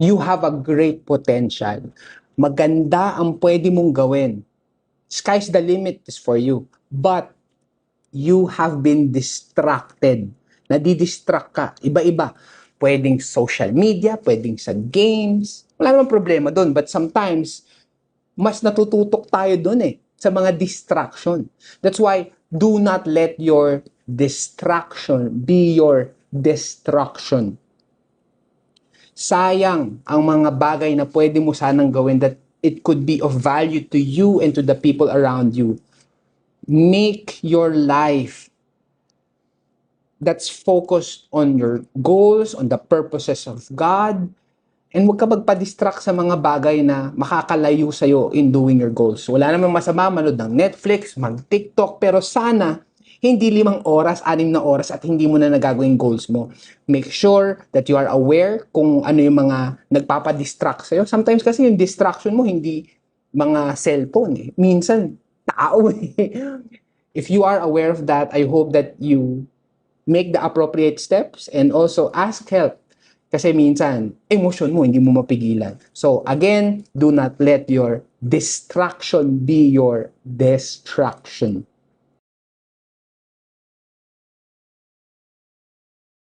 You have a great potential. Maganda ang pwede mong gawin. Sky's the limit is for you. But you have been distracted. Nadidistract ka. Iba-iba. Pwedeng social media, pwedeng sa games. Wala namang problema doon. But sometimes, mas natututok tayo doon sa mga distraction. That's why, do not let your distraction be your destruction. Sayang ang mga bagay na pwede mo sanang gawin that it could be of value to you and to the people around you. Make your life that's focused on your goals, on the purposes of God, and huwag ka magpa-distract sa mga bagay na makakalayo sa'yo in doing your goals. Wala namang masama manood ng Netflix, mag-TikTok, pero sana hindi 5 oras, 6 na oras at hindi mo na nagagawin goals mo. Make sure that you are aware kung ano yung mga nagpapa-distract sa'yo. Sometimes kasi yung distraction mo hindi mga cellphone Minsan, tao If you are aware of that, I hope that you make the appropriate steps and also ask help. Kasi minsan, emotion mo, hindi mo mapigilan. So again, do not let your distraction be your destruction.